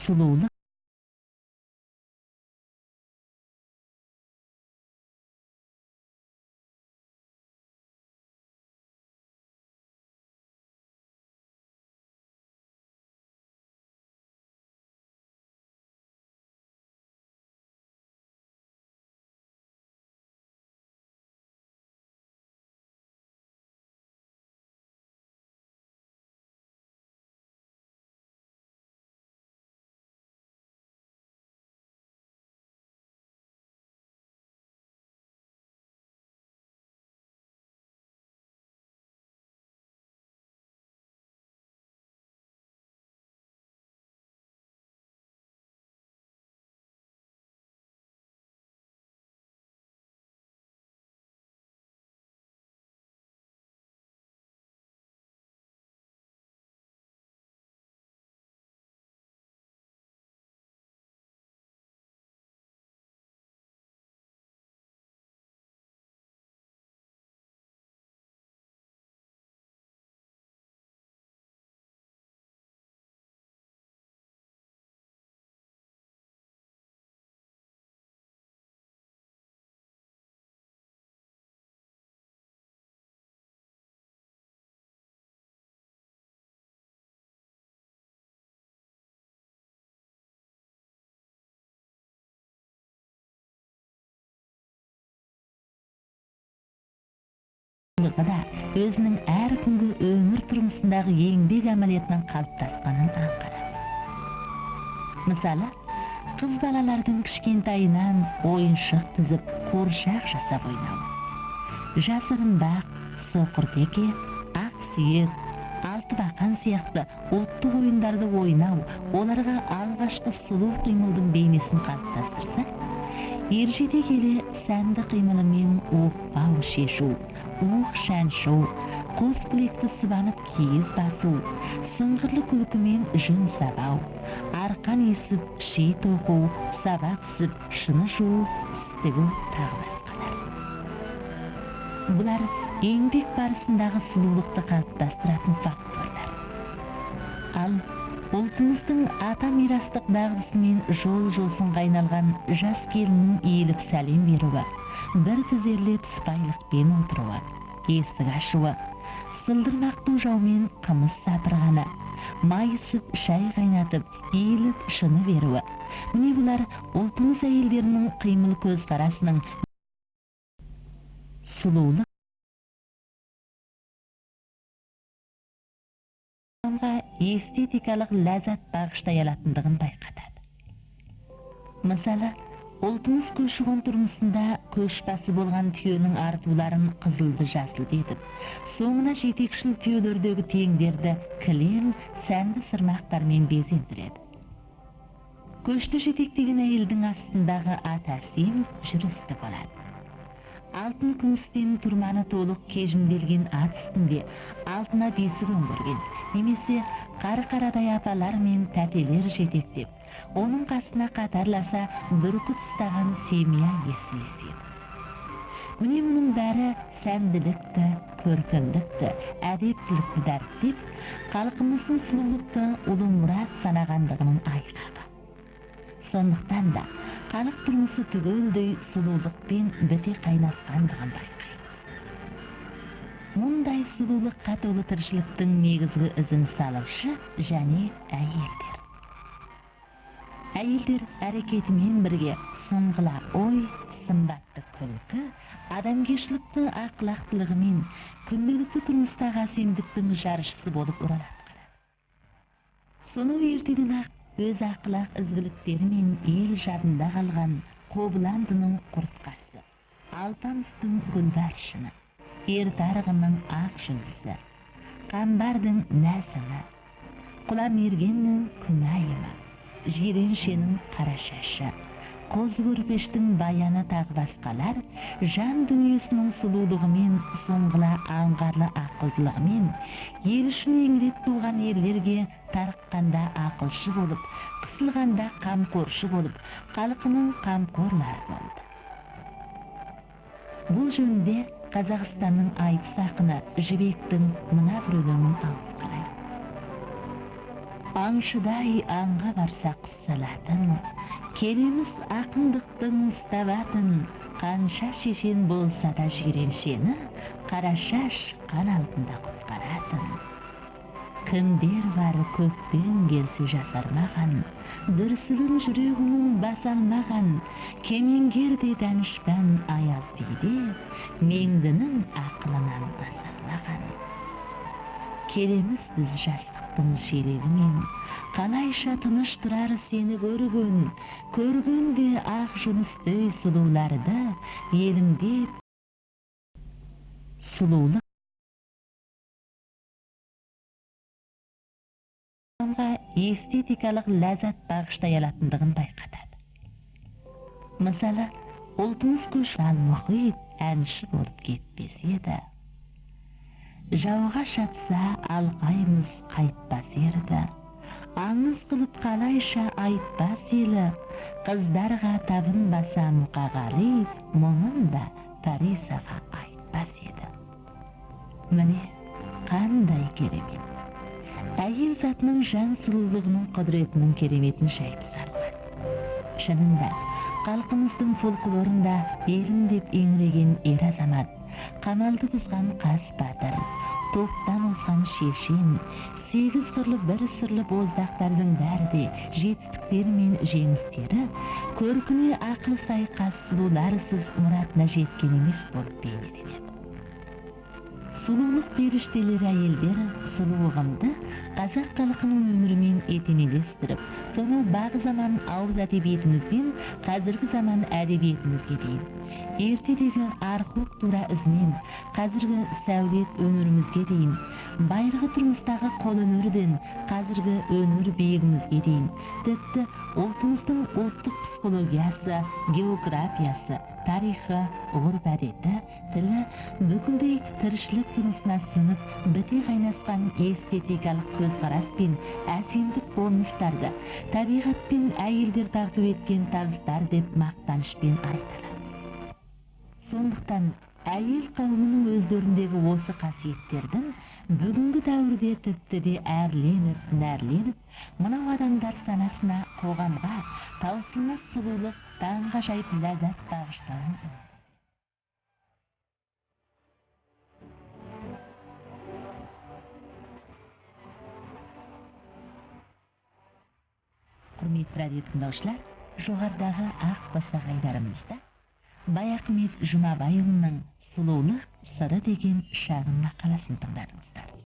сулуулук да өзінің әр күнгі өмір тұрмысындағы еңбек әмәлиятынан қалыптасқанын аңғарамыз. Мысалы, қыз балалардың кішкентайынан ойыншық тізіп, қуыршақ жасап ойнауы. Жасырынбақ, соқыр теке, ақ сүйек, алтыбақан сияқты ұлттық ойындарды ойнау, оларға алғашқы сұлу қимылдың бейнесін қалыптастырса, ержете келе сәнді қимылымен оқ-бау шешу, уық шаншу, қос білекті сыбанып киіз басу, сыңғырлы күлкімен жүн сабау, арқан есіп, ши тоқу, сабақ пісіп, шыны жуу, тістігу тағы басқалар. Бұлар еңбек барысындағы сұлулықты қалыптастыратын факторлар. Ал ұлтымыздың ата мирастық дағдысымен жол-жосынға айналған жас келіннің иіліп сәлем беруі, бір тізерлеп сыпайылықпен отыруы, есік ашуы, сылдырмақ жаумен қымыз сапырғаны, майысып шай қайнатып, иіліп шыны беруі. Міне бұлар ұлтымыз әйелдерінің қимыл көзқарасының сұлулық эстетикалық ләззат бағыштай алатындығын байқатады. Мысалы, ұлтымыз көші-қон тұрмысында көшбасы болған түйенің артуларын қызылды жасылды етіп, соңына жетекшіл түйелердегі теңдерді кілем, сәнді сырмақтармен безендіреді. Көшті жетектеген әйелдің астындағы ат әсем, жүрісті болады. Алтын күмістен тұрманы толық кежімделген ат үстінде алтына бесік өңгерген, немесе қара-қарадай апалар мен тәтелер жетектеп, оның қасына қатарласа бүркіт ұстаған семья естілеседі. Міне мұның бәрі сәнділікті, көркемдікті, әдептілікті дәріптеп, халқымыздың сұлулықты ұлы мұрат санағандығының айғағы. Сондықтан да халық тұрмысы түгелдей сұлулықпен біте қайнасқандығын байқаймыз. Мұндай сұлулыққа толы тіршіліктің негізгі ізін салушы және әйелдер. Әйелдер әрекетімен бірге сұңғыла ой, сымбатты күлкі, адамгершілікті ақылақтылығымен күнделікті тұрмыстағы әсемдіктің жаршысы болып ұраlatқан. Соны ертеден-ақ өз ақылақ ізгіліктерімен ел жадында қалған Қобыландының құртқасы, Алпамыстың гүлбаршыны, Ертарғының ақ жүнісі, Қамбардың нәсілі, Құламергеннің күнайымы, Жиреншенің қарашашы, Қозы көрпештің баяны тағы басқалар жан дүниесінің сұлулығымен, соңғыла аңғарлы ақылдылығымен ел үшін еңіреп туған ерлерге тарыққанда ақылшы болып, қысылғанда қамқоршы болып, халқының қамқорлары болды. Бұл жөнінде Қазақстанның айтыс ақыны Жібектің мына бір өлеңін ауыз қарайық. Аңшыдай аңға барса қысылатын, келеміз ақындықтың ұстабатын, қанша шешен болса да жиреншені, қарашаш қан алдында құтқаратын. Кімдер бар көптен келсе жасармаған, дүрсілін жүрегінің баса алмаған, кемеңгерде данышпан аяз биде, меңдінің ақылынан азармаған. Келеміз біз жастықтың шелегімен, қалайша тыныш тұрар сені көргенде ақ жүністэй сұлуларды, еліңде сұлулық эстетикалық ләззат бағыштай алатындығын байқатады. Мысалы, ұлтымыз көшкен мұхит әнші болып кетпес еді. Жауға шапса алқаймыз қайтпас ерді. Аңыз қылып қалайша айтпас елі, қыздарға табынбаса Мұқағали, мұңын да Парисаға айтпас еді. Міне, қандай керемет! Әйел затының жан сұлулығының құдіретінің кереметін шайып сарылады. Шынында, халқымыздың фольклорында елім деп еңіреген ер азамат, қамалды бұзған қас батыр, топтан озған шешен, 8 қырлы бір сырлы боздақтардың бәрі де жетістіктері мен жеңістері, көркіне ақыл сай қас сұлуларсыз мұратына жеткен емес болып бейнеленеді. Сұлулық періштелері әйелдер сұлулығымды қазақ халқының өмірімен етенелестіріп, соны бағы заман ауыз әдебиетімізден қазіргі заман әдебиетімізге дейін, ертедегі архук тура ізінен қазіргі сәулет өнерімізге дейін, байырғы тұрмыстағы қол өнерден қазіргі өнер биігімізге дейін, тіпті ұлтымыздың ұлттық психологиясы, географиясы, тарихы, ғұрп-әдеті, тілі бүкілдей тіршілік тұрмысына сіңіп, біте қайнасқан эстетикалық көзқарас пен әсемдік болмыстарды, табиғат пен әйелдер тарту еткен табыстар деп мақтанышпен айталамыз. Сондықтан әйел қауымының өздеріндегі осы қасиеттердің бүгінгі дәуірде тіпті де әрленіп, нәрленіп, мынау адамдар санасына, қоғамға таусылмас сұлулық, таңғажайып ләззат бағыштауы. Құрметті радио тыңдаушылар, жоғарыдағы ақ басақ айдарымызда Баяхмет Жұмабайұлының «Сұлулық сыры» деген шағын мақаласын тыңдадық.